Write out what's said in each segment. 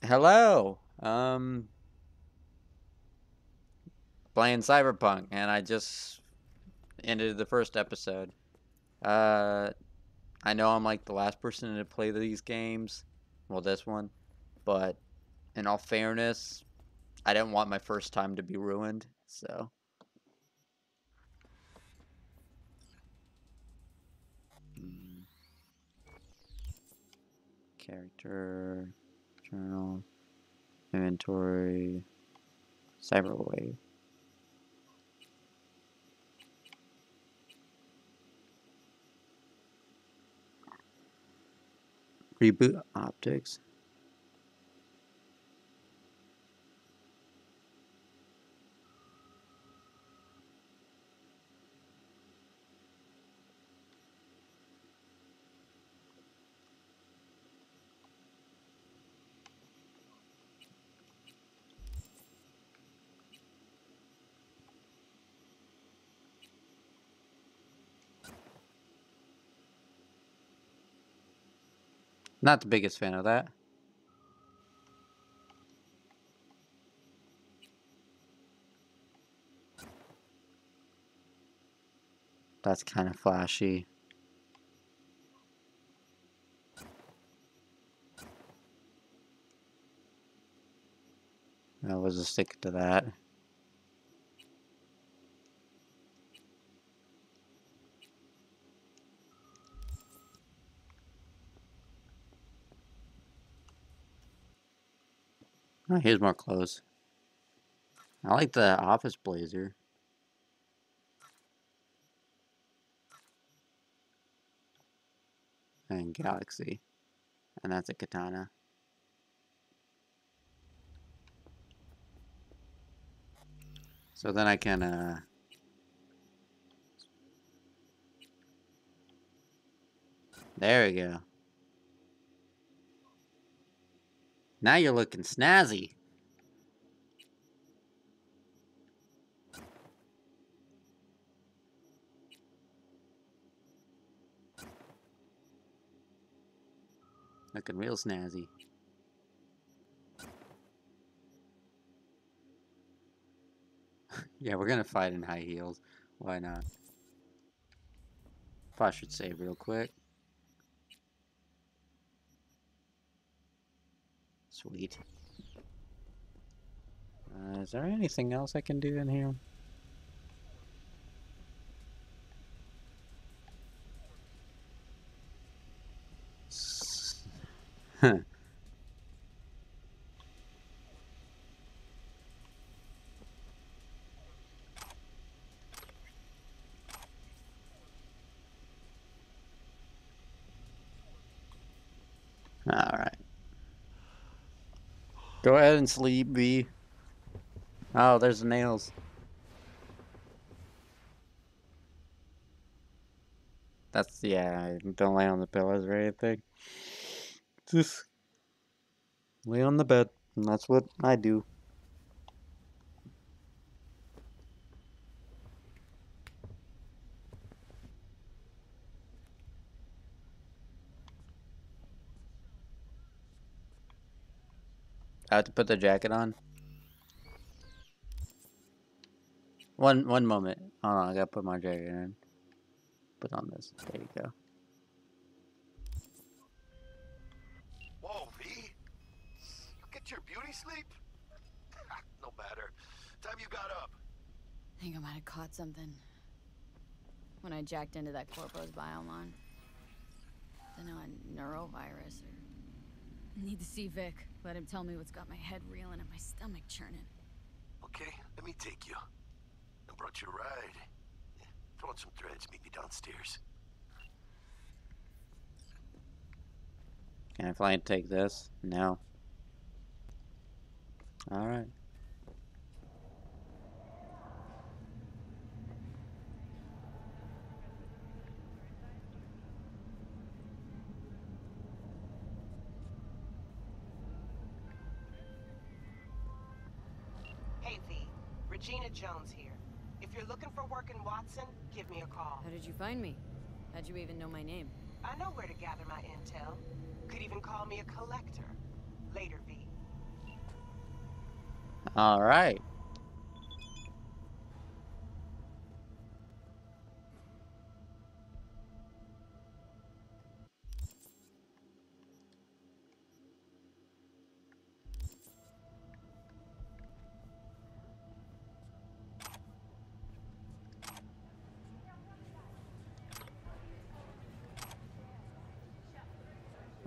Hello. Playing Cyberpunk, and I just ended the first episode. Uh, I know I'm like the last person to play these games. Well, this one, but in all fairness, I didn't want my first time to be ruined. So, mm, character, journal, inventory, cyberwave, reboot optics. Not the biggest fan of that. That's kind of flashy. I was a stick to that. Oh, here's more clothes. I like the office blazer and Galaxy, and that's a katana. So then I can, there we go. Now you're looking snazzy. Looking real snazzy. Yeah, we're gonna fight in high heels. Why not? If I should save real quick. Sweet. Is there anything else I can do in here? Alright. Go ahead and sleep, B. Oh, there's the nails. That's, yeah, don't lay on the pillows or anything. Just lay on the bed, and that's what I do. I have to put the jacket on. One moment. Hold on, I gotta put my jacket in. Put on this. There you go. Whoa, V? You get your beauty sleep? No matter. Time you got up. I think I might have caught something when I jacked into that Corpo's biome line. Don't know, a neurovirus or... Need to see Vic. Let him tell me what's got my head reeling and my stomach churning. Okay, let me take you. I brought you a ride. Throw on some threads, meet me downstairs. Can I finally take this? No. Alright. Hey V, Regina Jones here. If you're looking for work in Watson, give me a call. How did you find me? How'd you even know my name? I know where to gather my intel. Could even call me a collector. Later, V. All right.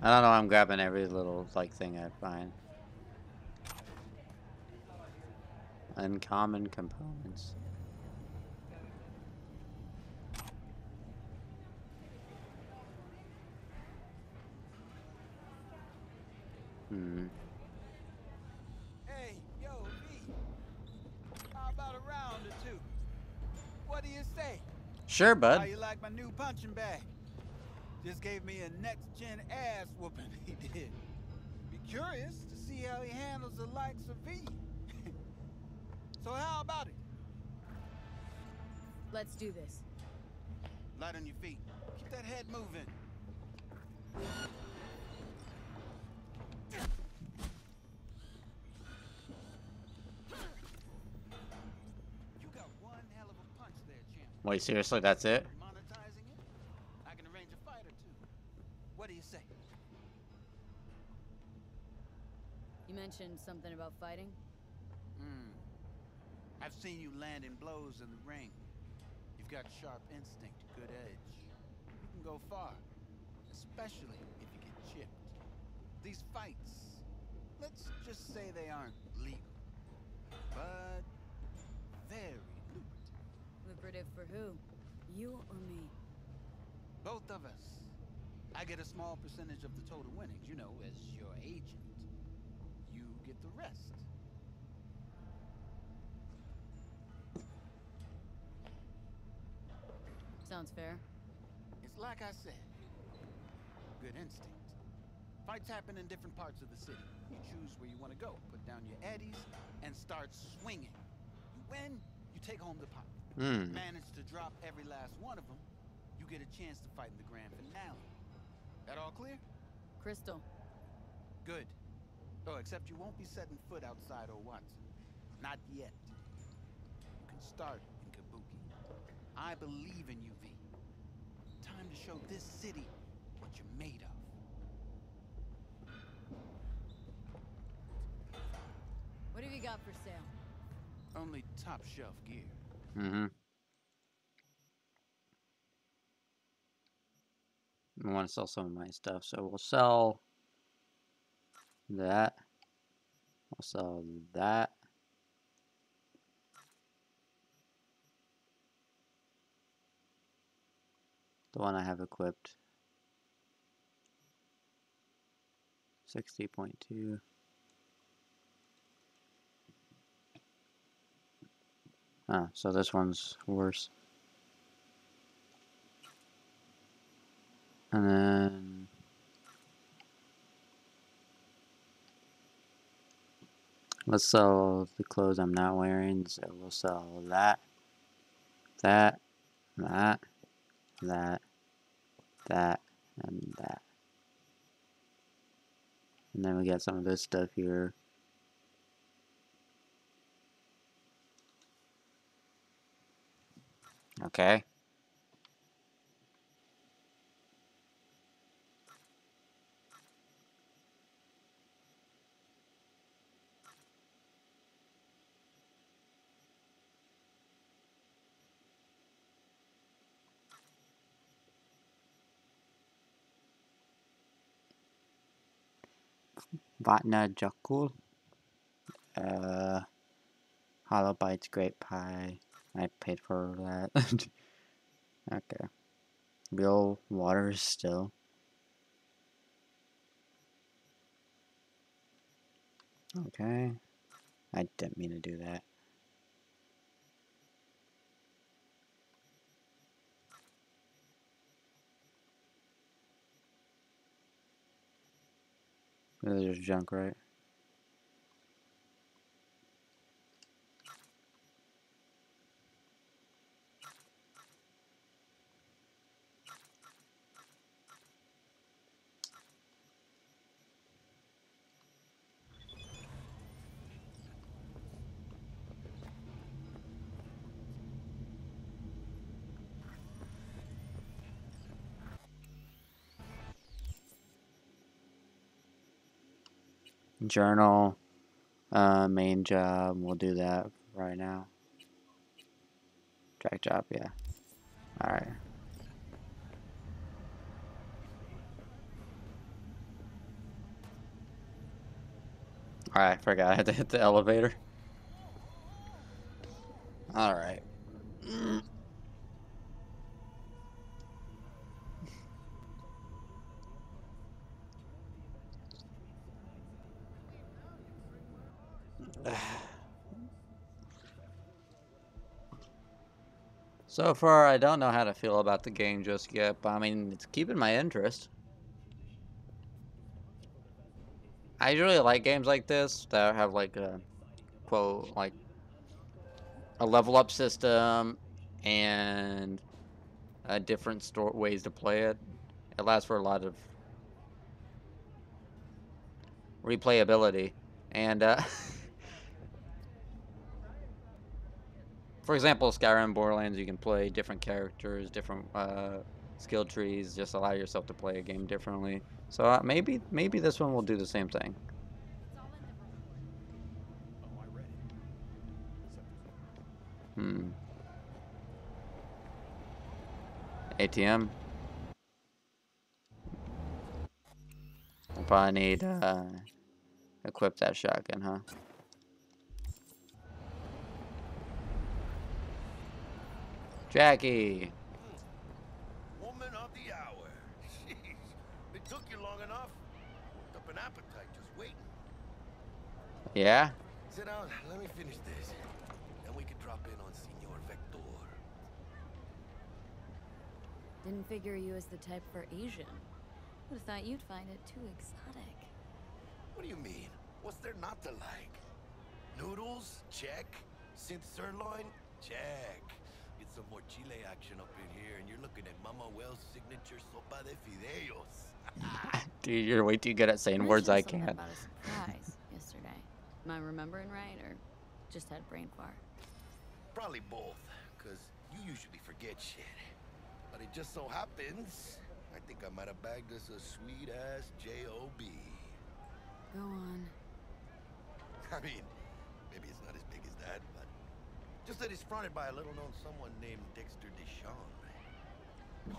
I don't know. I'm grabbing every little like thing I find. Uncommon components. Hmm. Hey, yo, V. How about a round or two? What do you say? Sure, How bud. you like my new punching bag? Just gave me a next-gen ass whooping, he did. Be curious to see how he handles the likes of V. So how about it? Let's do this. Light on your feet. Keep that head moving. You got one hell of a punch there, champ. Wait, seriously, that's it? Monetizing it? I can arrange a fight or two. What do you say? You mentioned something about fighting? I've seen you landing blows in the ring. You've got sharp instinct, good edge. You can go far, especially if you get chipped. These fights, let's just say they aren't legal, but very lucrative. Lucrative for who? You or me? Both of us. I get a small percentage of the total winnings, you know, as your agent. You get the rest. Sounds fair. It's like I said. Good instinct. Fights happen in different parts of the city. You choose where you want to go, put down your eddies, and start swinging. You win, you take home the pot. Manage to drop every last one of them, you get a chance to fight in the grand finale. That all clear? Crystal. Good. Oh, except you won't be setting foot outside Watson. Not yet. You can start in Kabuki. I believe in you, V. Time to show this city what you're made of. What have you got for sale? Only top shelf gear. Mm-hmm. I want to sell some of my stuff, so we'll sell that. We'll sell that. The one I have equipped. 60.2. Ah, so this one's worse. And then let's sell the clothes I'm not wearing. So we'll sell that, that, that, that, that, and that. And then we got some of this stuff here. Okay. Vatna Jakul. Hollow Bites Great Pie. I paid for that. Okay. Real water still. Okay. I didn't mean to do that. There's junk, right? Journal, main job. We'll do that right now. Track job, yeah. All right. All right, forgot I had to hit the elevator. All right. So far, I don't know how to feel about the game just yet, but I mean, it's keeping my interest. I really like games like this that have like a quote, like a level up system and different ways to play it. It allows for a lot of replayability. And for example, Skyrim, Borderlands, you can play different characters, different skill trees, just allow yourself to play a game differently. So maybe this one will do the same thing. ATM. We'll probably need equip that shotgun, huh? Jackie. Woman of the hour. Jeez, it took you long enough. Worked up an appetite just waiting. Yeah? Sit down, let me finish this. Then we can drop in on Senor Vector. Didn't figure you as the type for Asian. Would've thought you'd find it too exotic. What do you mean? What's there not to like? Noodles? Check. Synth sirloin? Check. Get some more chile action up in here, and you're looking at Mama Wells' signature sopa de fideos. Dude, you're way too good at saying words I can't. About a surprise yesterday. Am I remembering right, or just had brain fart? Probably both, because you usually forget shit. But it just so happens, I think I might have bagged us a sweet-ass J.O.B. Go on. I mean, maybe it's not as big as that, but just that it's fronted by a little-known someone named Dexter Deshawn.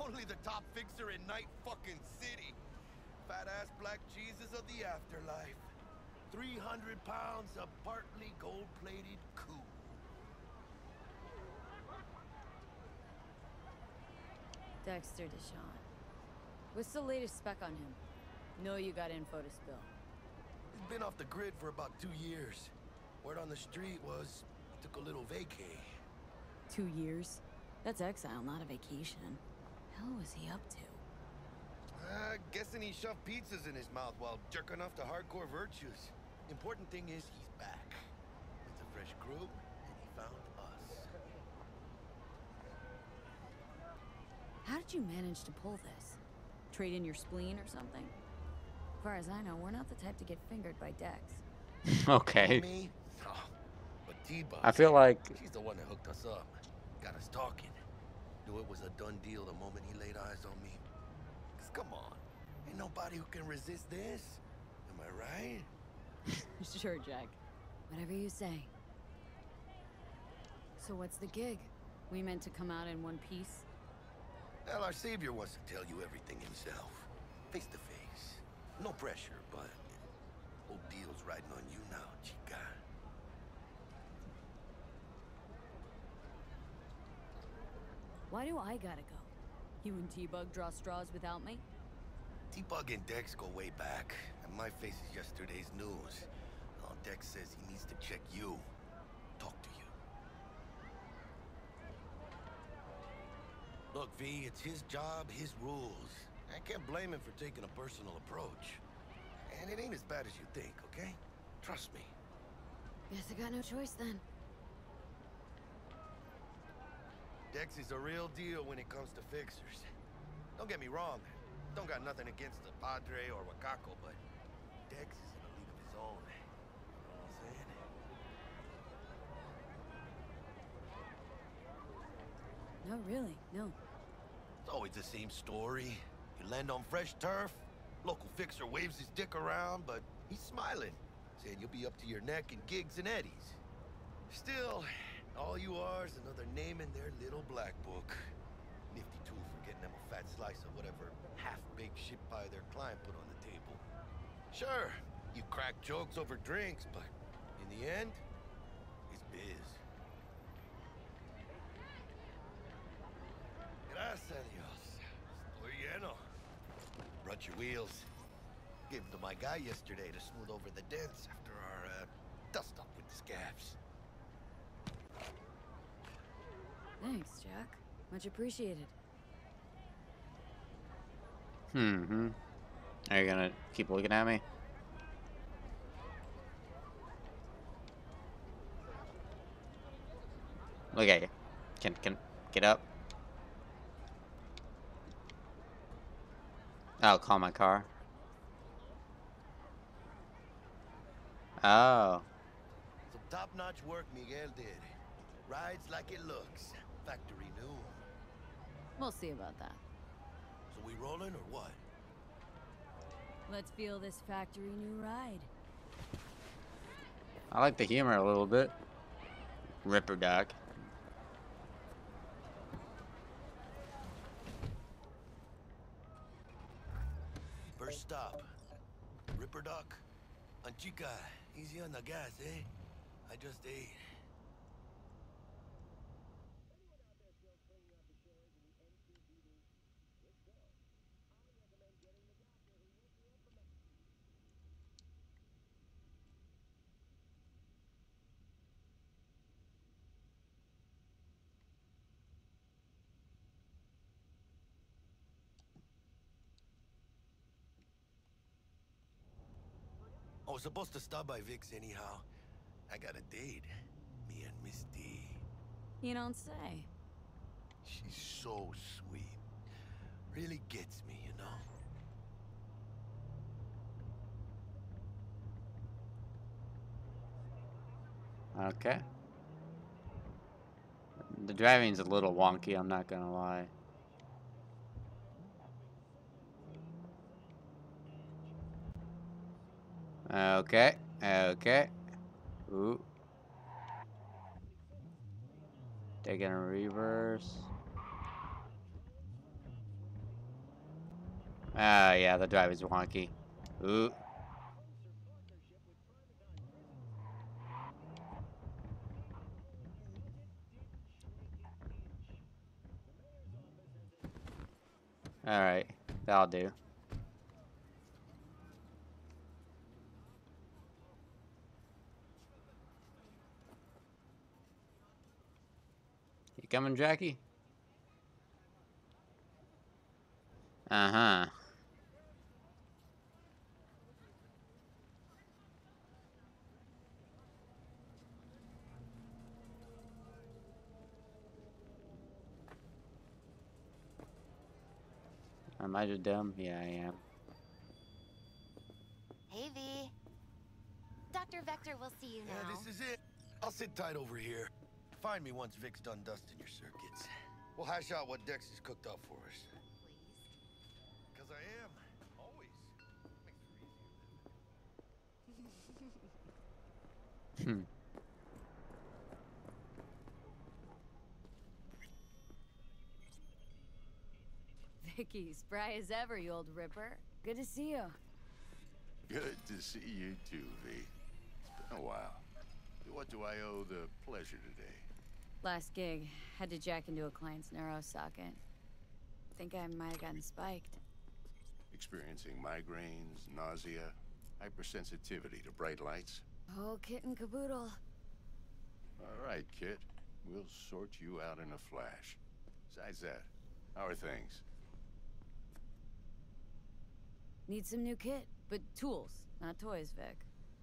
Only the top fixer in Night fucking City. Fat-ass black Jesus of the afterlife. 300 pounds of partly gold-plated coup. Dexter Deshawn. What's the latest spec on him? Know you got info to spill. He's been off the grid for about 2 years. Word on the street was he took a little vacay. 2 years? That's exile, not a vacation. Hell was he up to? Guessing he shoved pizzas in his mouth while jerking off to hardcore virtues. Important thing is he's back. With a fresh crew, and he found us. How did you manage to pull this? Trade in your spleen or something? As far as I know, we're not the type to get fingered by Dex. Okay. Me? No. But T-Bug, I feel like she's the one that hooked us up. Got us talking. Knew it was a done deal the moment he laid eyes on me. 'Cause come on. Ain't nobody who can resist this. Am I right? Sure, Jack. Whatever you say. So what's the gig? We meant to come out in one piece? Well, our savior wants to tell you everything himself. Face to face. No pressure, but whole deal's riding on you now, chica. Why do I gotta go? You and T-Bug draw straws without me? T-Bug and Dex go way back, and my face is yesterday's news. Now Dex says he needs to check you. Talk to you. Look, V, it's his job, his rules. I can't blame him for taking a personal approach. And it ain't as bad as you think, okay? Trust me. Guess I got no choice then. Dex is a real deal when it comes to fixers. Don't get me wrong. Don't got nothing against the Padre or Wakako, but Dex is in a league of his own. You know what I'm saying? No, really, no. It's always the same story. You land on fresh turf, local fixer waves his dick around, but he's smiling. saying you'll be up to your neck in gigs and eddies. Still, all you are is another name in their little black book. Nifty tool for getting them a fat slice of whatever half-baked shit pie their client put on the table. Sure, you crack jokes over drinks, but in the end, it's biz. Gracias a Dios. Estoy lleno. Brought your wheels. Gave them to my guy yesterday to smooth over the dents after our dust up with the scabs. Thanks, Jack. Much appreciated. Mm-hmm. Are you gonna keep looking at me? Look at you. Can get up. I'll call my car. Oh. Some top-notch work Miguel did. Rides like it looks. Factory new. We'll see about that. So we rolling or what? Let's feel this factory new ride. I like the humor a little bit. Ripper Doc. First stop. Ripper Doc. Anchica, easy on the gas, eh? I just ate. I was supposed to stop by Vic's anyhow. I got a date. Me and Miss D. You don't say. She's so sweet. Really gets me, you know? Okay. The driving's a little wonky, I'm not gonna lie. Okay. Okay. Ooh. Taking a reverse. Ah, yeah, the drive is wonky. Ooh. Alright, that'll do. You coming, Jackie? Uh-huh. Am I just dumb? Yeah, I am. Hey, V. Dr. Vector will see you now. Yeah, this is it. I'll sit tight over here. Find me once Vic's done dusting your circuits. We'll hash out what Dex has cooked up for us. Please. Because I am. Always. Makes for easier. Hmm. Vicky, spry as ever, you old ripper. Good to see you. Good to see you too, V. It's been a while. What do I owe the pleasure today? Last gig, had to jack into a client's neuro socket. Think I might have gotten spiked. Experiencing migraines, nausea, hypersensitivity to bright lights? Oh, kit and caboodle. All right, kid. We'll sort you out in a flash. Besides that, how are things? Need some new kit, but tools, not toys, Vic.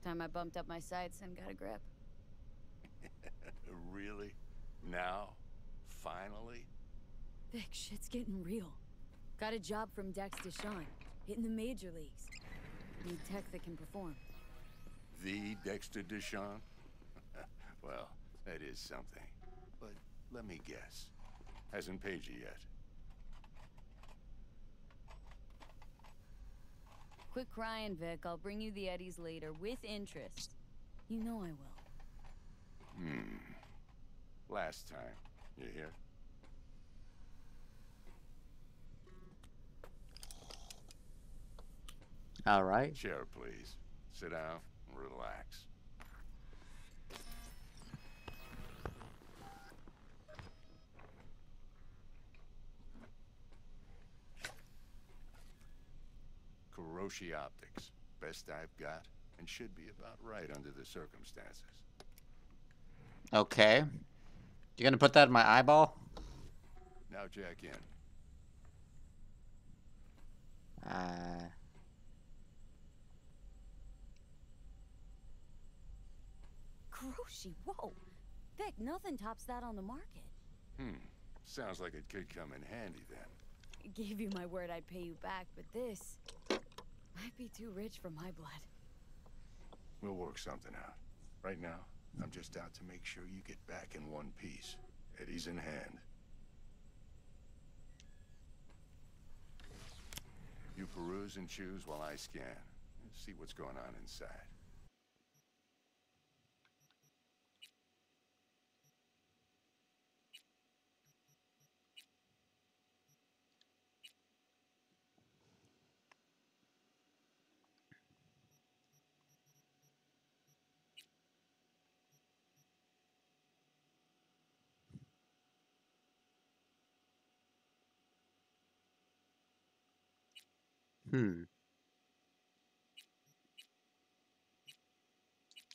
Time I bumped up my sights and got a grip. Really? Now? Finally? Vic, shit's getting real. Got a job from Dex Deshawn, hitting the major leagues. Need tech that can perform. The Dexter Deshawn? Well, that is something. But let me guess. Hasn't paid you yet. Quit crying, Vic. I'll bring you the eddies later, with interest. You know I will. Last time. You hear? All right. Chair, please. Sit down and relax. Krawlie optics. Best I've got, and should be about right under the circumstances. Okay. You gonna put that in my eyeball? Now jack in. Krawlie, whoa. Vic, nothing tops that on the market. Sounds like it could come in handy then. I gave you my word I'd pay you back, but this might be too rich for my blood. We'll work something out. Right now, I'm just out to make sure you get back in one piece. Eddie's in hand. You peruse and choose while I scan. See what's going on inside.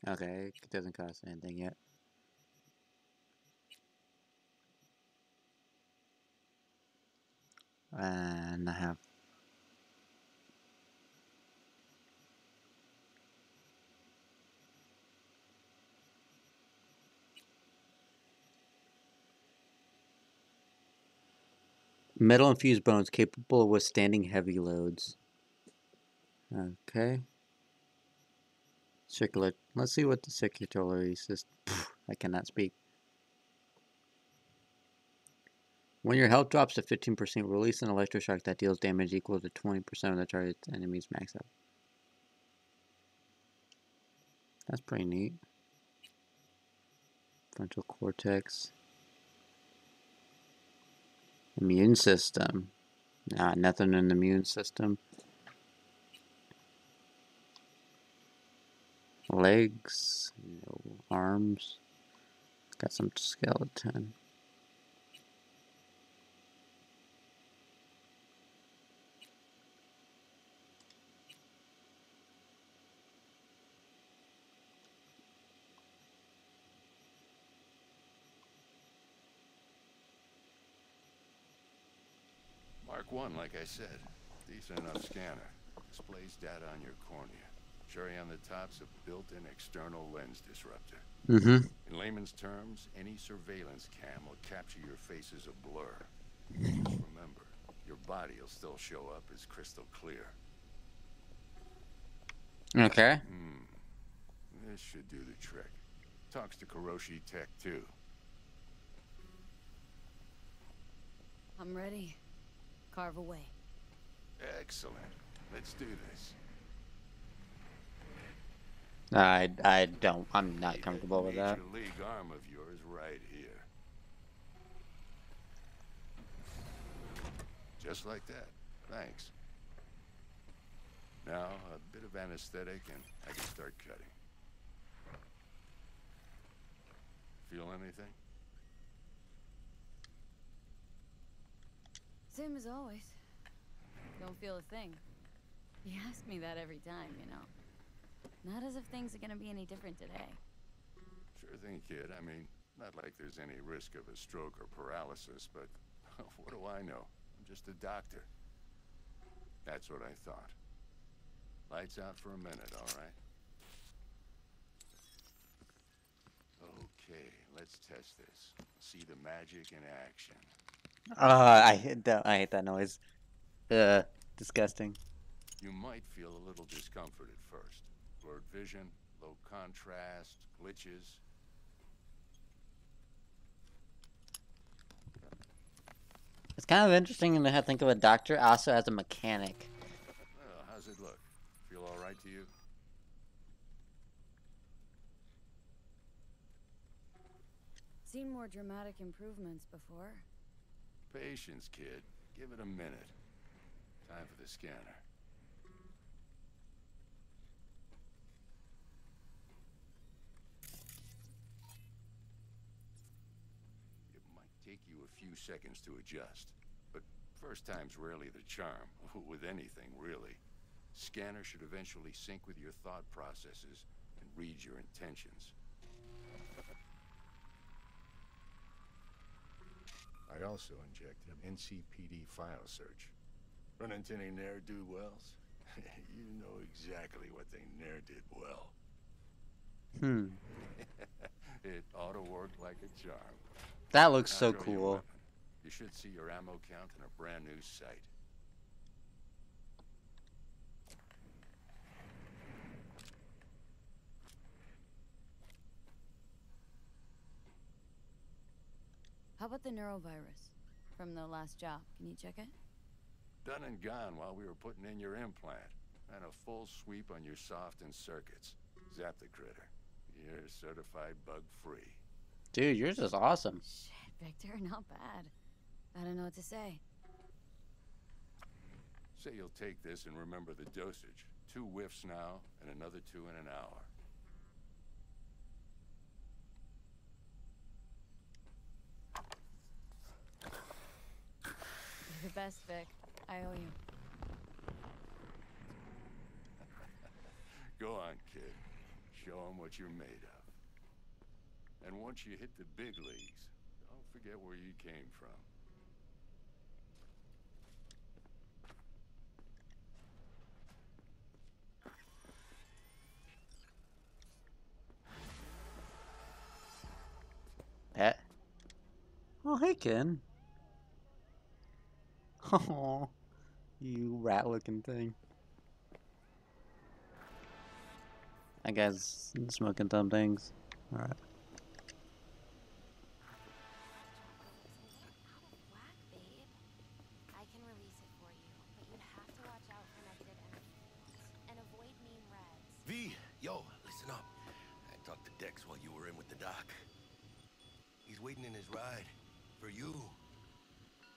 Okay, it doesn't cost anything yet. And I have metal infused bones capable of withstanding heavy loads. Okay. Circular. Let's see what the circulatory system. I cannot speak. When your health drops to 15%, release an electroshock that deals damage equal to 20% of the target's enemy's max health. That's pretty neat. Frontal cortex. Immune system. Nah, nothing in the immune system. Legs. No arms. Got some skeleton. Mark 1, like I said. Decent enough scanner. Displays data on your cornea. Cherry on the top's a built-in external lens disruptor. In layman's terms, any surveillance cam will capture your face as a blur. Just remember, your body will still show up as crystal clear. Okay. This should do the trick. Talks to Krawlie Tech, too. I'm ready. Carve away. Excellent. Let's do this. I'm not comfortable with that. Major League arm of yours right here. Just like that. Thanks. Now, a bit of anesthetic and I can start cutting. Feel anything? Same as always. Don't feel a thing. You ask me that every time, you know. Not as if things are gonna be any different today. Sure thing, kid. I mean, not like there's any risk of a stroke or paralysis, but what do I know? I'm just a doctor. That's what I thought. Lights out for a minute, all right? Okay, let's test this. See the magic in action. I hate that noise. Disgusting. You might feel a little discomfort at first. Blurred vision, low contrast, glitches. It's kind of interesting to think of a doctor also as a mechanic. Well, how's it look? right to you? Seen more dramatic improvements before. Patience, kid. Give it a minute. Time for the scanner. It might take you a few seconds to adjust, but first time's rarely the charm, with anything, really. Scanner should eventually sync with your thought processes and read your intentions. I also injected an NCPD file search. Run into any ne'er-do-wells? You know exactly what they ne'er did well. It ought to work like a charm. That looks so Now throw your cool. weapon. You should see your ammo count in a brand new sight. How about the neurovirus from the last job? Can you check it? Done and gone while we were putting in your implant. And a full sweep on your soft and circuits. Zap the critter. You're certified bug-free. Dude, yours is awesome. Shit, Victor, not bad. I don't know what to say. Say you'll take this and remember the dosage. 2 whiffs now, and another 2 in an hour. You're the best, Vic. I owe you. Go on, kid. Show 'em what you're made of. And once you hit the big leagues, don't forget where you came from. Pet. Oh, hey, Ken. Oh, you rat-looking thing. I guess smoking some things. All right. Whack, babe. I can release it for you, but you'd have to watch out for negative energy and avoid mean reds. V, yo, listen up. I talked to Dex while you were in with the doc. He's waiting in his ride. For you.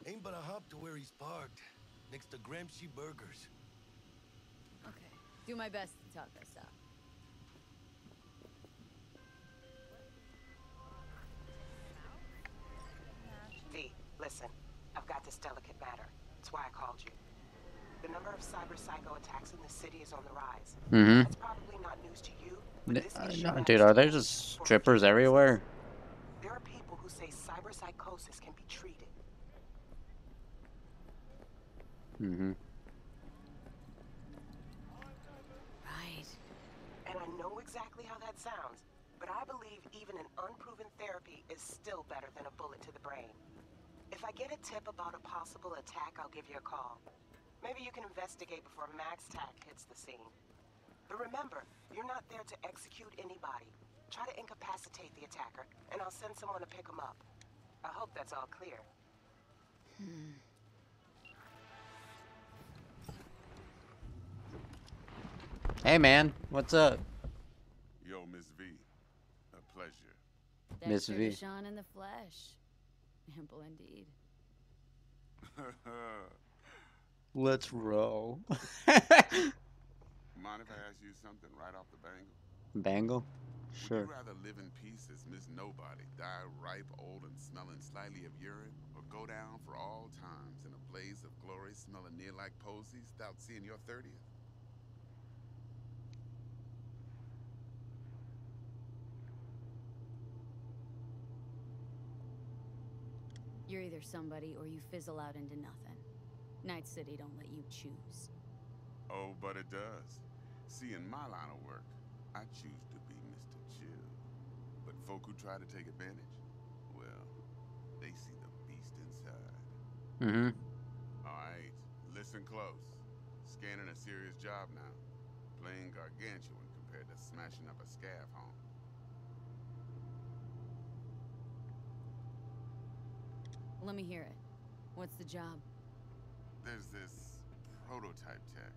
Ain't but a hop to where he's parked. Next to Gramsci Burgers. Okay. Do my best to talk this up. V, listen. I've got this delicate matter. That's why I called you. The number of cyber psycho attacks in the city is on the rise. That's probably not news to you, but this issue No, matters dude, are to there me just for strippers future everywhere? reasons. There are people who say cyber psychosis can be treated. Right. And I know exactly how that sounds, but I believe even an unproven therapy is still better than a bullet to the brain. If I get a tip about a possible attack, I'll give you a call. Maybe you can investigate before Max Tack hits the scene. But remember, you're not there to execute anybody. Try to incapacitate the attacker, and I'll send someone to pick him up. I hope that's all clear. Hey, man, what's up? Yo, Miss V. A pleasure. Miss Dexter V. Deshawn in the flesh. Ample indeed. Let's roll. Mind if I ask you something right off the bangle? Bangle? Would Sure. you rather live in peace as Miss Nobody, die ripe, old, and smelling slightly of urine, or go down for all times in a blaze of glory, smelling near like posies, without seeing your 30th? You're either somebody or you fizzle out into nothing. Night City don't let you choose. Oh, but it does. See, in my line of work, I choose to be Mr. Chill. But folk who try to take advantage, well, they see the beast inside. All right, listen close. Scanning a serious job now. Playing gargantuan compared to smashing up a scav home. Let me hear it. What's the job? There's this prototype tech,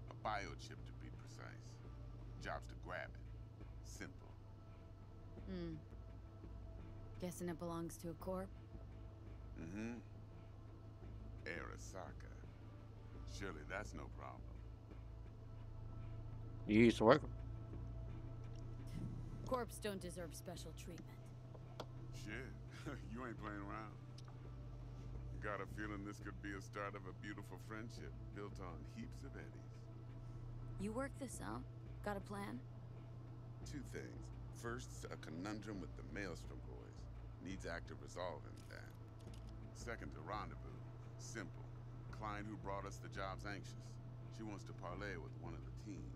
a biochip to be precise. precise. Job's to grab it. Simple. Hmm. Guessing it belongs to a corp? Mm-hmm. Arasaka. Surely that's no problem. You used to work. Corps don't deserve special treatment. Shit, you ain't playing around. Got a feeling this could be a start of a beautiful friendship built on heaps of eddies. You work this out? Got a plan? Two things. First, a conundrum with the Maelstrom boys. Needs active resolving that. Second, a rendezvous. Simple. Client who brought us the job's anxious. She wants to parlay with one of the team.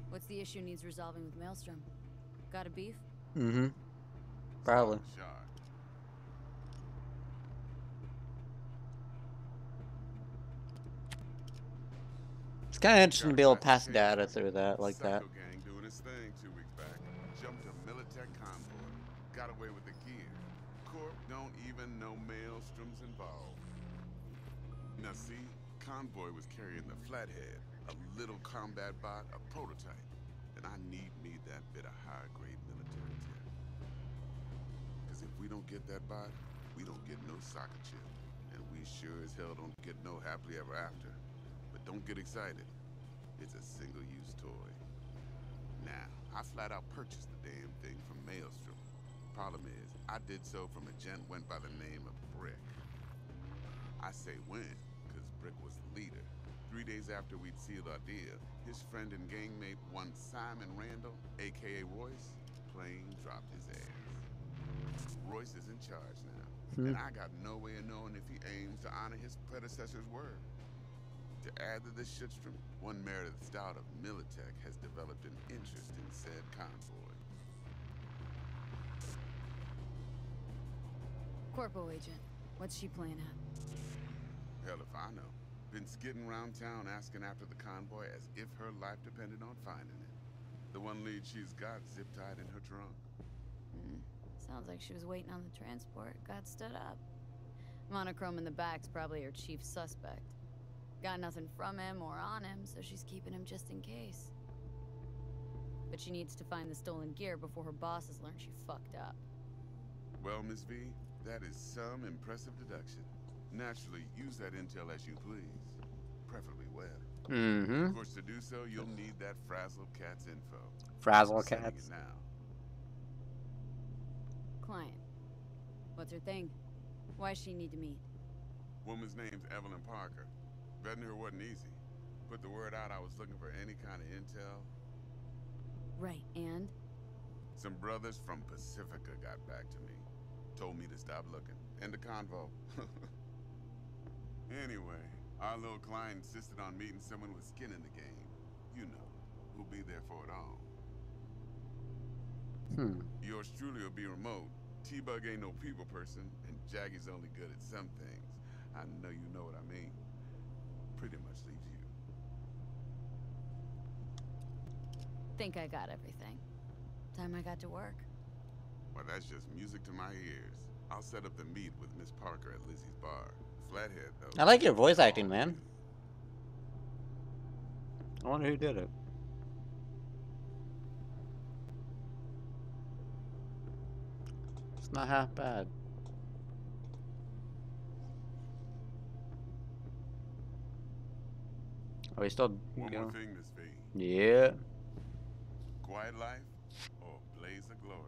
What's the issue needs resolving with Maelstrom? Got a beef? Mm-hmm. Probably. Shark. It's kind of interesting to be able to pass data through that like that. Psycho gang doing his thing 2 weeks back. Jumped a Militech convoy. Got away with the gear. Corp don't even know Maelstrom's involved. Now see, convoy was carrying the Flathead, a little combat bot, a prototype. And I need me that bit of high-grade military tech. Because if we don't get that bot, we don't get no soccer chip. And we sure as hell don't get no happily ever after. But don't get excited. It's a single-use toy. Now, I flat out purchased the damn thing from Maelstrom. Problem is, I did so from a gent went by the name of Brick. I say when, because Brick was the leader. 3 days after we'd sealed our deal, his friend and gangmate, one Simon Randall, a.k.a. Royce, plain dropped his ass. Royce is in charge now, and I got no way of knowing if he aims to honor his predecessor's word. To add to this shitstrom, one Meredith Stout of Militech has developed an interest in said convoy. Corpo agent. What's she playing at? Hell if I know. Been skidding around town asking after the convoy as if her life depended on finding it. The one lead she's got zip-tied in her trunk. Sounds like she was waiting on the transport. Got stood up. Monochrome in the back's probably her chief suspect. Got nothing from him or on him, so she's keeping him just in case. But she needs to find the stolen gear before her bosses learn she fucked up. Well, Miss V, that is some impressive deduction. Naturally, use that intel as you please. Preferably web. Mm-hmm. Of course, to do so, you'll need that Frazzle Cat's info. Frazzle Sending cats. it now. Client. What's her thing? Why does she need to meet? Woman's name's Evelyn Parker. Vetting her wasn't easy. Put the word out I was looking for any kind of intel. Right, and? Some brothers from Pacifica got back to me. Told me to stop looking. End the convo. Anyway, our little client insisted on meeting someone with skin in the game. You know, who'll be there for it all. Yours truly will be remote. T-Bug ain't no people person, and Jaggy's only good at some things. I know you know what I mean. Pretty much leaves you. Think I got everything. Time I got to work. Well, that's just music to my ears. I'll set up the meet with Miss Parker at Lizzie's bar. Flathead, though. I like your voice acting, man. I wonder who did it. It's not half bad. Are we still One going? more thing, Miss V. Yeah. Quiet life or blaze of glory?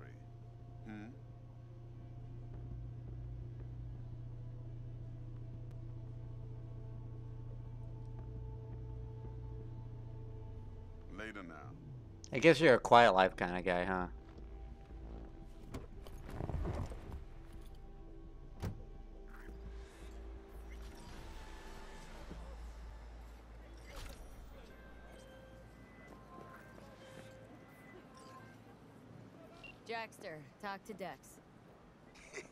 Later now. I guess you're a quiet life kind of guy, huh? Jackster, talk to Dex.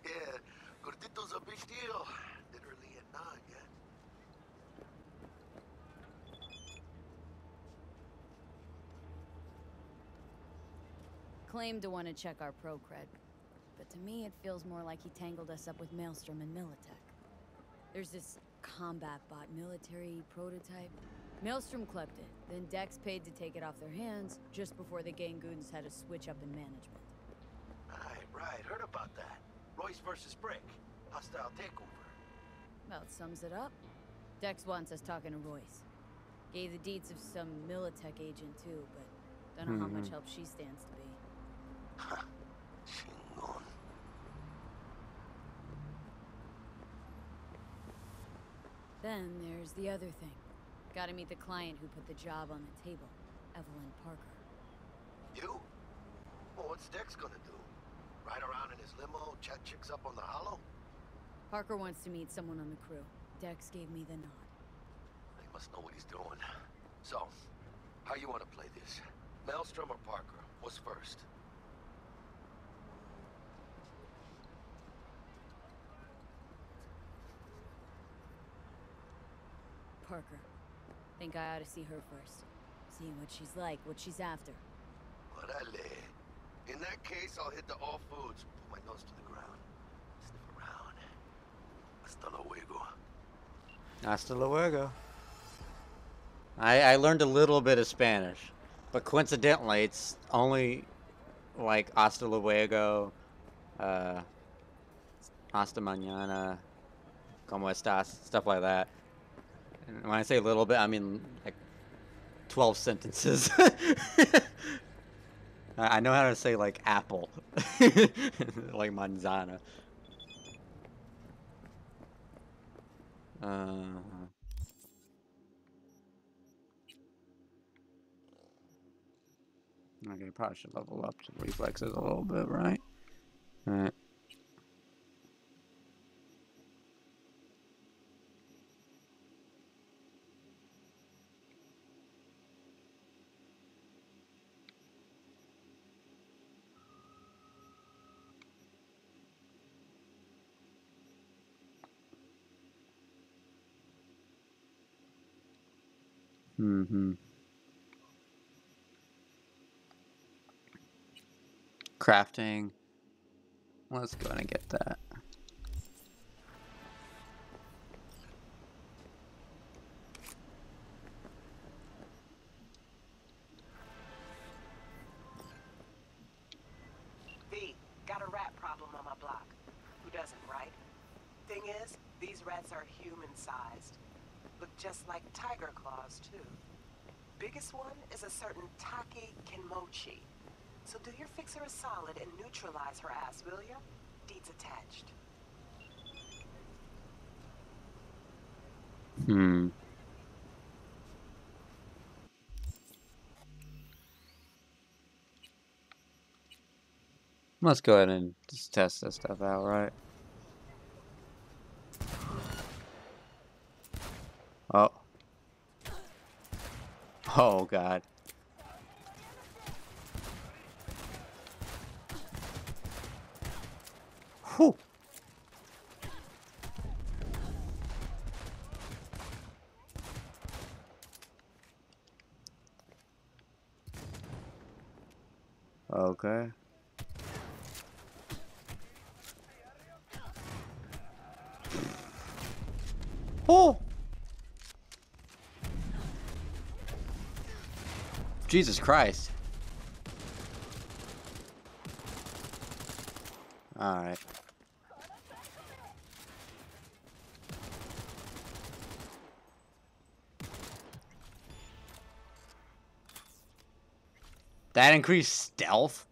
Yeah, Gordito's a big deal. Literally a 9 yet. Claimed to want to check our pro cred, but to me it feels more like he tangled us up with Maelstrom and Militech. There's this combat bot military prototype. Maelstrom clept it, then Dex paid to take it off their hands just before the Gangoons had a switch up in management. Right. Heard about that. Royce versus Brick. Hostile takeover. About sums it up. Dex wants us talking to Royce. Gave the deets of some Militech agent too, but don't know how much help she stands to be. Ha. Chingon. Then there's the other thing. Gotta meet the client who put the job on the table, Evelyn Parker. You? Well, what's Dex gonna do? Ride around in his limo, chat chicks up on the hollow? Parker wants to meet someone on the crew. Dex gave me the nod. He must know what he's doing. So, how you want to play this? Maelstrom or Parker? What's first? Parker. Think I ought to see her first. See what she's like, what she's after. Orale. In that case, I'll hit the all foods, put my nose to the ground, sniff around. Hasta luego. Hasta luego. I learned a little bit of Spanish, but coincidentally, it's only like hasta luego, hasta mañana, como estás, stuff like that. And when I say a little bit, I mean like 12 sentences. I know how to say like apple, like manzana. Okay, probably should level up some reflexes a little bit, right? Alright. Crafting. Let's go ahead and get that. V, got a rat problem on my block. Who doesn't, right? Thing is, these rats are human-sized. Look just like tiger claws, too. Biggest one is a certain Taki Kenmochi. So do your fixer a solid and neutralize her ass, will ya? Deeds attached. Let's go ahead and just test this stuff out, right? Oh. Oh, God. Whew. Okay. Oh! Jesus Christ. Alright. That increased stealth?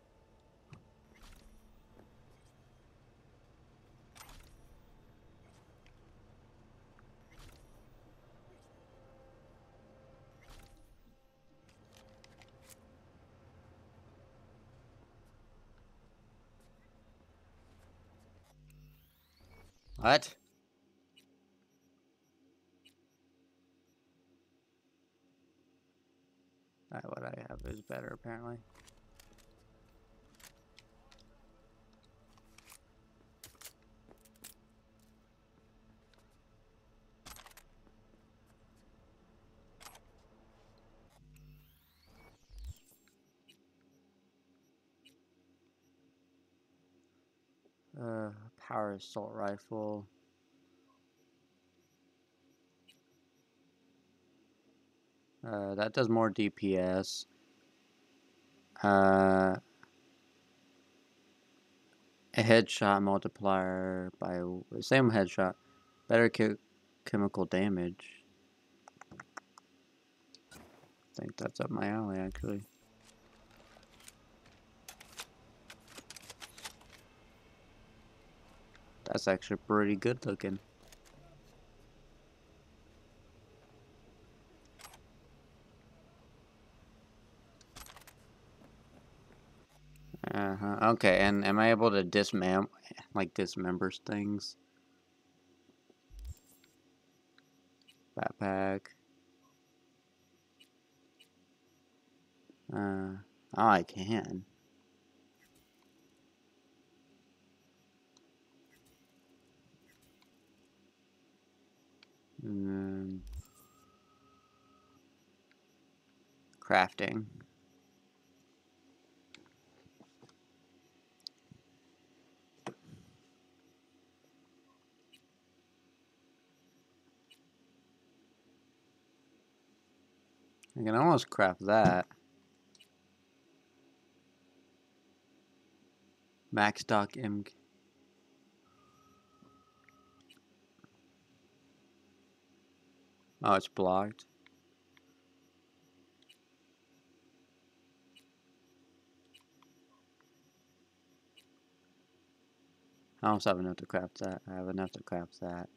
What? Alright, what I have is better, apparently. Power assault rifle. That does more DPS. A headshot multiplier by same headshot. Better chemical damage. I think that's up my alley, actually. That's actually pretty good looking. Okay, and am I able to dismember things? Backpack. Oh, I can. And then crafting. I can almost craft that. Max stock M. Oh, it's blocked. I almost have enough to craft that. I have enough to craft that.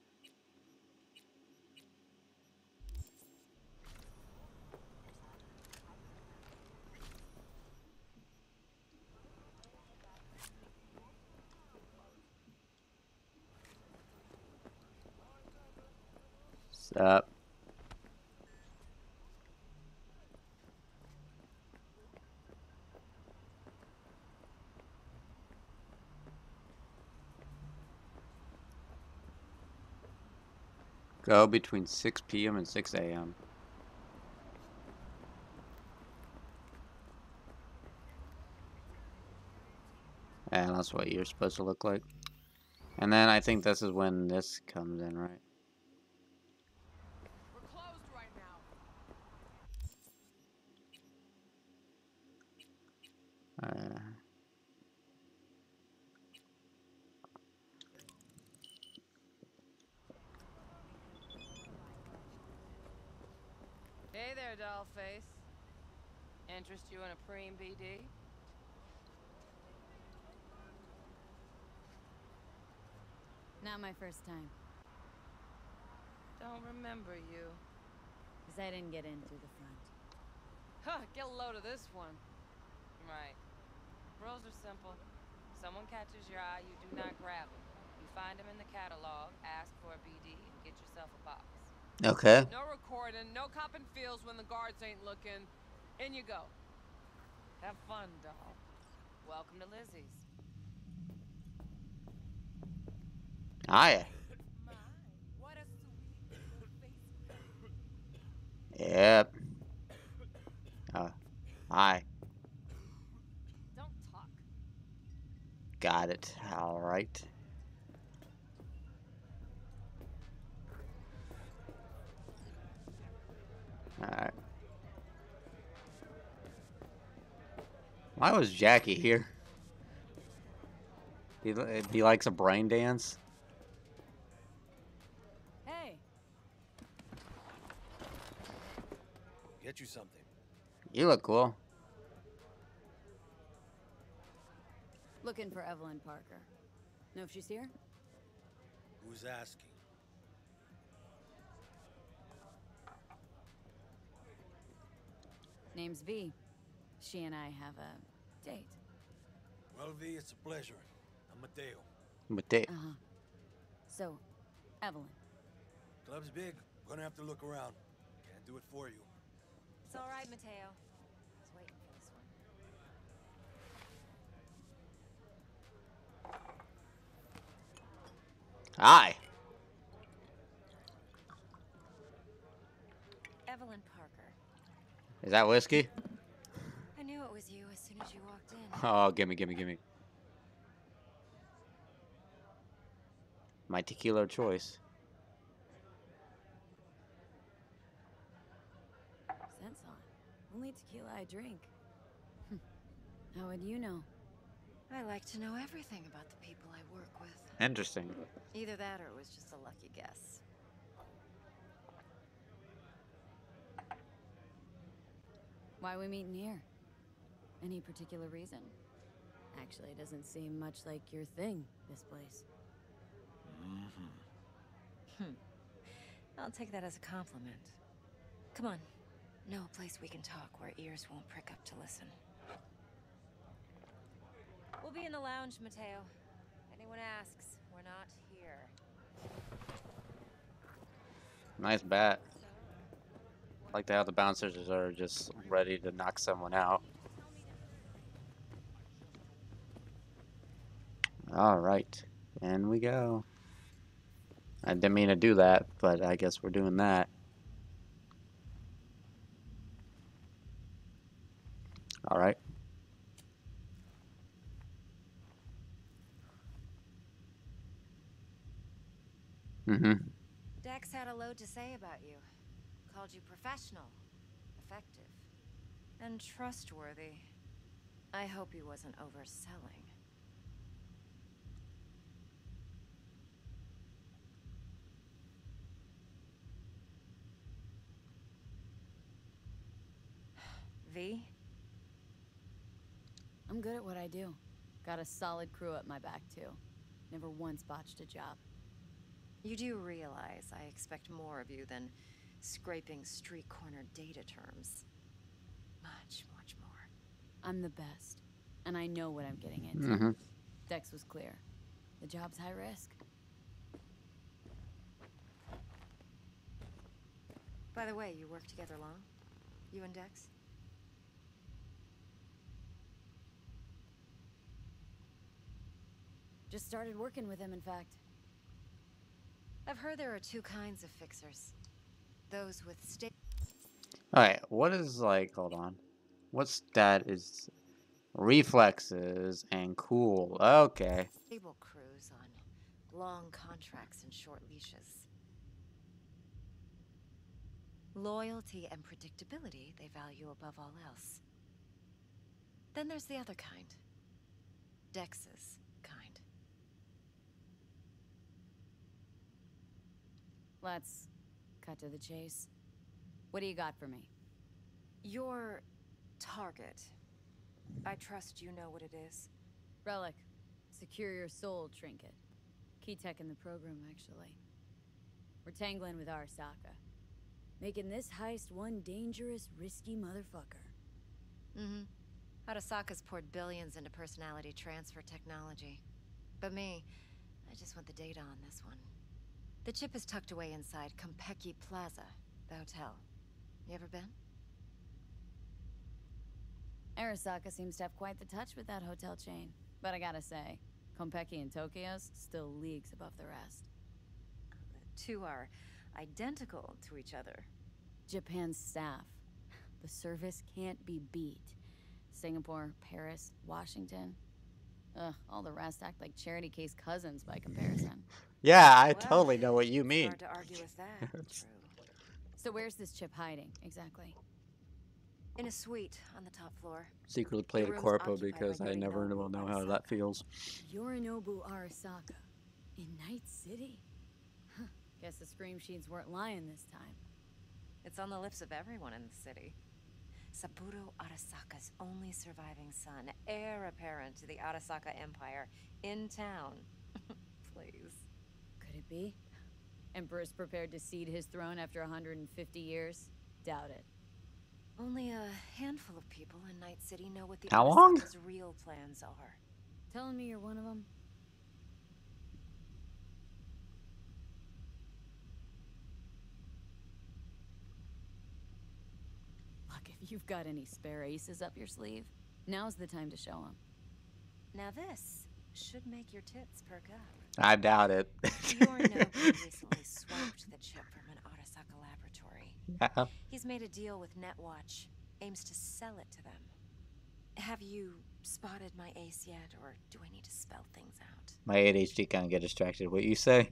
Sup? Go between 6 p.m. and 6 a.m. And that's what you're supposed to look like. And then I think this is when this comes in, right? We're closed right now. Hey there, dollface. Interest you in a preem BD? Not my first time. Don't remember you. Because I didn't get in through the front. Huh, get a load of this one. Right. Rules are simple. Someone catches your eye, you do not grab them. You find them in the catalog, ask for a BD, and get yourself a box. Okay. No recording, no copping feels when the guards ain't looking. In you go. Have fun, doll. Welcome to Lizzie's. Hi. My, what a sweet little face. Yep. Hi. Don't talk. Got it. All right. All right. Why was Jackie here? He likes a brain dance. Hey! Get you something. You look cool. Looking for Evelyn Parker. Know if she's here? Who's asking? Name's V. She and I have a date. Well, V, it's a pleasure. I'm Mateo. Mateo. Uh-huh. So, Evelyn. Club's big. Gonna have to look around. Can't do it for you. It's all right, Mateo. I was waiting for this one. Hi. Evelyn Parker. Is that whiskey? I knew it was you as soon as you walked in. Oh, gimme. My tequila choice. pants on. Only tequila I drink. How would you know? I like to know everything about the people I work with. Interesting. Either that or it was just a lucky guess. Why are we meeting here? Any particular reason? Actually, it doesn't seem much like your thing, this place. I'll take that as a compliment. Come on. Know a place we can talk where ears won't prick up to listen. We'll be in the lounge, Mateo. Anyone asks, we're not here. Nice bat. I like how the bouncers are just ready to knock someone out. Alright, in we go. I didn't mean to do that, but I guess we're doing that. Alright. Dex had a load to say about you. Called you professional, effective, and trustworthy. I hope he wasn't overselling. V? I'm good at what I do. Got a solid crew at my back, too. Never once botched a job. You do realize I expect more of you than scraping street corner data terms. Much, much more. I'm the best, and I know what I'm getting into. Dex was clear. The job's high risk. By the way, you work together long? You and Dex? Just started working with him, in fact. I've heard there are two kinds of fixers. Those with Alright, what is like, hold on. What stat is reflexes and cool? Okay. stable crews on long contracts and short leashes. Loyalty and predictability they value above all else. Then there's the other kind. Dex's kind. Let's cut to the chase. What do you got for me? Your target. I trust you know what it is. Relic. Secure your soul trinket. Key tech in the program, actually. We're tangling with Arasaka. Making this heist one dangerous, risky motherfucker. Arasaka's poured billions into personality transfer technology. But me, I just want the data on this one. The chip is tucked away inside Konpeki Plaza, the hotel. You ever been? Arasaka seems to have quite the touch with that hotel chain. But I gotta say, Konpeki and Tokyo's still leagues above the rest. The two are identical to each other. Japan's staff. The service can't be beat. Singapore, Paris, Washington. Ugh, all the rest act like charity case cousins by comparison. Yeah, I totally know what you mean. Hard to argue with that. True. So where's this chip hiding, exactly? In a suite on the top floor. Secretly played a room's corpo occupied because by I never Yorinobu will know how Arasaka. that feels. Yorinobu Arasaka. In Night City? Huh. Guess the scream sheets weren't lying this time. It's on the lips of everyone in the city. Saburo Arasaka's only surviving son, heir apparent to the Arasaka Empire, in town. Please. Could it be? Emperor's prepared to cede his throne after 150 years? Doubt it. Only a handful of people in Night City know what the How long? Arasaka's real plans are. Telling me you're one of them? Look, if you've got any spare aces up your sleeve, now's the time to show them. Now this should make your tits perk up. I doubt it. Yorinobu recently swiped the chip from an Arasaka laboratory. Yeah. He's made a deal with Netwatch, aims to sell it to them. Have you spotted my ace yet, or do I need to spell things out? My ADHD kind of get distracted. What you say?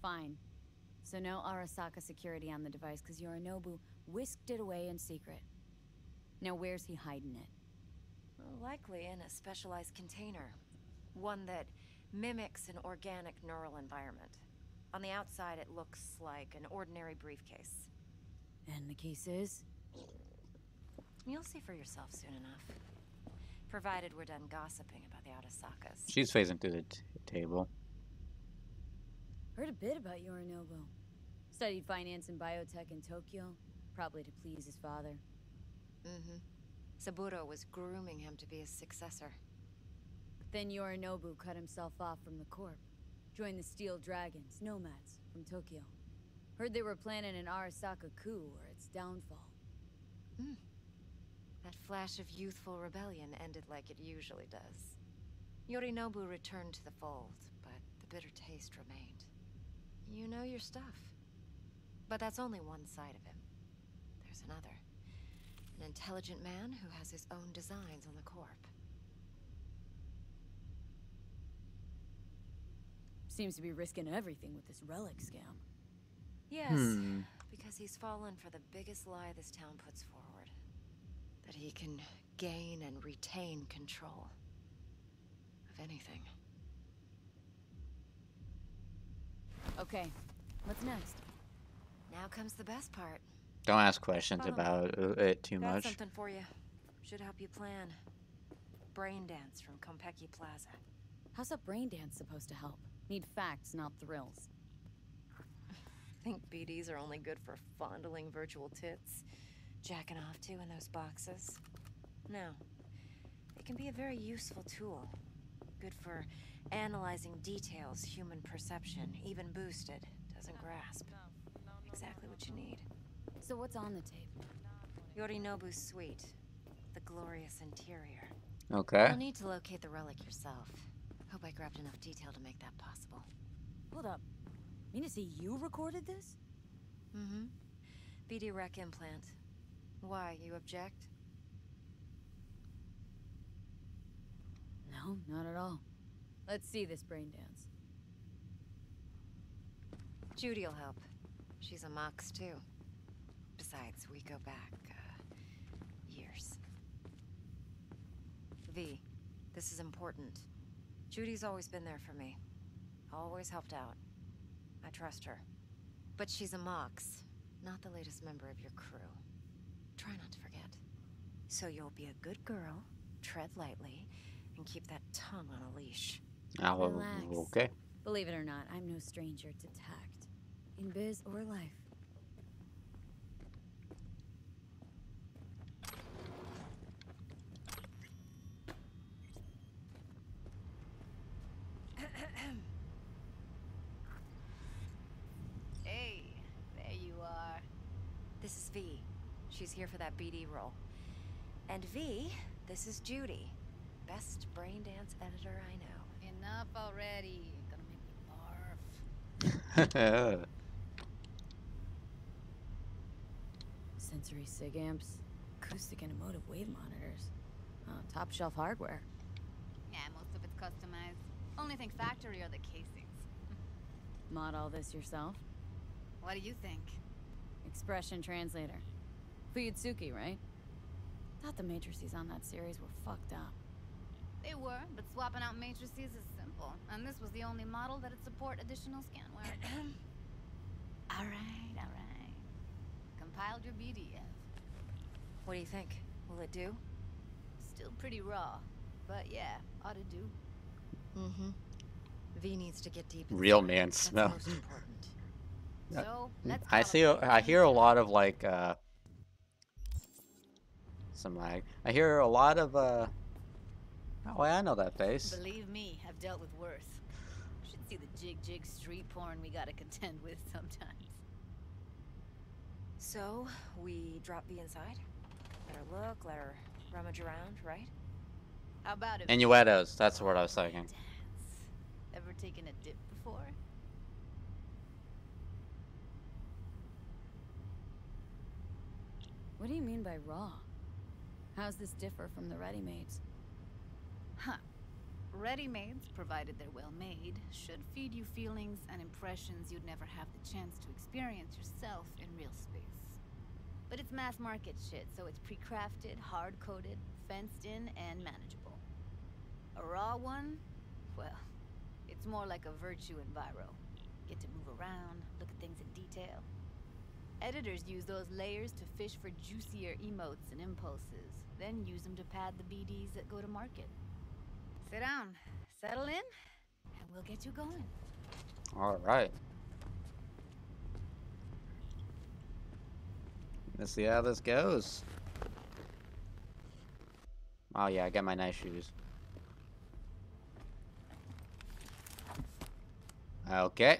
Fine. So no Arasaka security on the device because Yorinobu whisked it away in secret. Now where's he hiding it? Well, likely in a specialized container. One that mimics an organic neural environment. On the outside, it looks like an ordinary briefcase. And the case is? You'll see for yourself soon enough. Provided we're done gossiping about the Arasakas. She's facing through the table. Heard a bit about Yorinobu. Studied finance and biotech in Tokyo, probably to please his father. Mm-hmm. Saburo was grooming him to be his successor. Then Yorinobu cut himself off from the corp. Joined the Steel Dragons, nomads, from Tokyo. Heard they were planning an Arasaka coup or its downfall. Hmm. That flash of youthful rebellion ended like it usually does. Yorinobu returned to the fold, but the bitter taste remained. You know your stuff. But that's only one side of him. There's another. An intelligent man who has his own designs on the corp. Seems to be risking everything with this relic scam. Yes, because he's fallen for the biggest lie this town puts forward. That he can gain and retain control of anything. Okay, what's next? Now comes the best part. Don't ask questions Follow me. about it too Got much. something for you. Should help you plan. Brain dance from Konpeki Plaza. How's a brain dance supposed to help? Need facts, not thrills. Think BDs are only good for fondling virtual tits? Jacking off to in those boxes? No. It can be a very useful tool. Good for analyzing details human perception, even boosted, doesn't grasp. Exactly what you need. So what's on the tape? Yorinobu's suite. The glorious interior. Okay. You'll need to locate the relic yourself. Hope I grabbed enough detail to make that possible. Hold up. Mean to say you recorded this? Mm-hmm. BD rec implant. Why, you object? No, not at all. Let's see this brain dance. Judy'll help. She's a mox, too. Besides, we go back, years. V, this is important. Judy's always been there for me. Always helped out. I trust her. But she's a mox, not the latest member of your crew. Try not to forget. So you'll be a good girl, tread lightly, and keep that tongue on a leash. Relax. Okay. Believe it or not, I'm no stranger to tact. In biz or life. Hey, there you are. This is V. She's here for that BD role. And V, this is Judy. Best brain dance editor I know. Enough already. Gonna make me barf. Sensory SIG amps, acoustic and emotive wave monitors. Top shelf hardware. Yeah, most of it's customized. Only thing factory are the casings. Mod all this yourself? What do you think? Expression translator. Fuyutsuki, right? Thought the matrices on that series were fucked up. They were, but swapping out matrices is simple. And this was the only model that'd support additional scanware. Alright, alright. Compiled your BDF. What do you think? Will it do? Still pretty raw. But yeah, ought to do. Mm-hmm. V needs to get deep. Real inside. man That's smell. most important. So, let's I hear a lot of like some like I hear a lot of oh I know that face. Believe me, I've dealt with worse. Should see the jig street porn we gotta contend with sometimes. So, we drop V inside? Let her look, let her rummage around, right? How about it? Innuendos, that's what I was thinking. Dance. Ever taken a dip before? What do you mean by raw? How's this differ from the ready-mades? Huh. Ready-mades, provided they're well made, should feed you feelings and impressions you'd never have the chance to experience yourself in real space. But it's mass market shit, so it's pre-crafted, hard-coded, fenced in, and manageable. A raw one? Well, it's more like a virtue enviro. Get to move around, look at things in detail. Editors use those layers to fish for juicier emotes and impulses, then use them to pad the BDs that go to market. Sit down, settle in, and we'll get you going. All right. Let's see how this goes. Oh yeah, I got my nice shoes. Okay.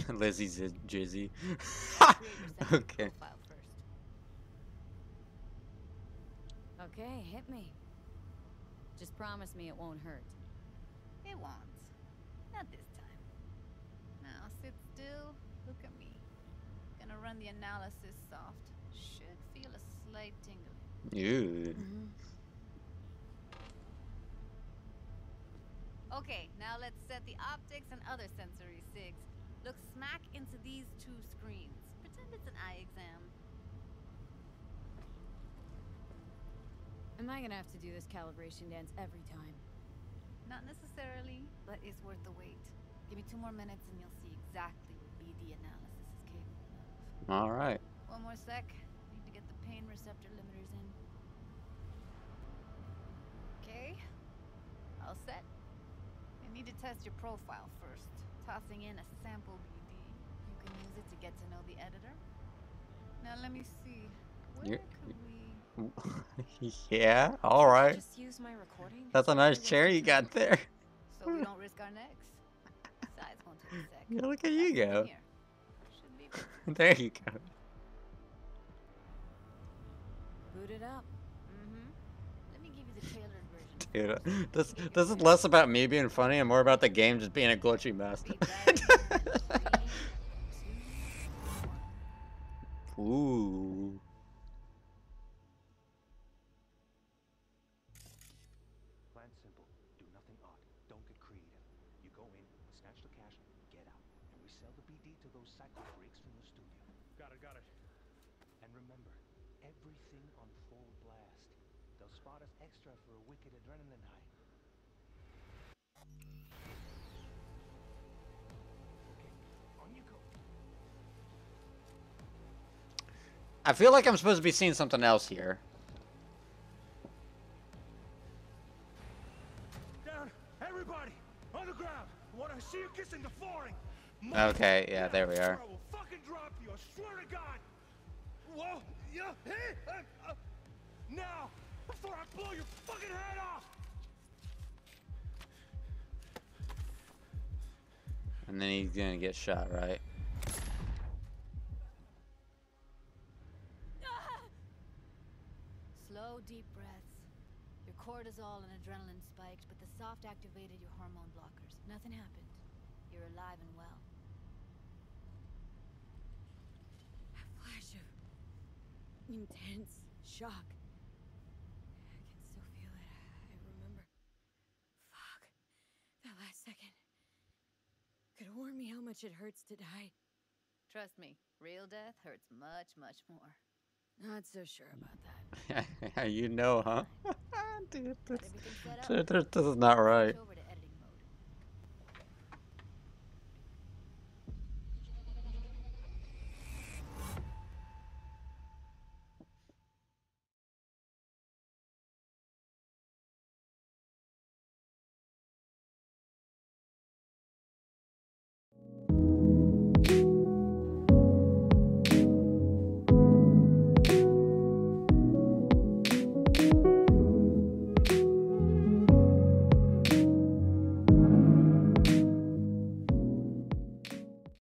Lizzie's a Jizzy. Okay. Okay, hit me. Just promise me it won't hurt. It won't. Not this time. Now sit still, look at me. Gonna run the analysis soft. Should feel a slight tingling. Ew. Okay, now let's set the optics and other sensory sigs. Look smack into these two screens. Pretend it's an eye exam. Am I gonna have to do this calibration dance every time? Not necessarily, but it's worth the wait. Give me 2 more minutes and you'll see exactly what BD analysis is capable of. All right. One more sec. Need to get the pain receptor limiters in. Okay. All set. I need to test your profile first. Tossing in a sample BD. You can use it to get to know the editor. Now let me see. Where could we... Yeah, all right. Just use my recording. That's a nice chair you got there. So we don't risk our necks. Besides, won't take a sec. Yeah, look at you go. Here. Should be There you go. Boot it up. Let me give you the tailored version. Dude, this is less about me being funny and more about the game just being a glitchy mess. Ooh. Plan simple. Do nothing odd. Don't get creative. You go in, snatch the cash, get out, and we sell the BD to those psycho freaks from the studio. Got it. And remember, everything on full blast. They'll spot us extra for a wicked adrenaline high. Okay, on you go. I feel like I'm supposed to be seeing something else here. Down, everybody, on the ground. I want to see you kissing the flooring. Okay, yeah, there we are. I will fucking drop you. I swear to God. Whoa, yeah, hey, now, before I blow your fucking head off. And then he's gonna get shot, right? Slow, deep breaths. Your cortisol and adrenaline spiked, but the soft activated your hormone blockers. Nothing happened. You're alive and well. A flash of intense shock. I can still feel it. I remember. Fuck. That last second. Could have warned me how much it hurts to die. Trust me, real death hurts much, much more. Not so sure about that. You know, huh? Dude, Got everything set up? this is not right. Over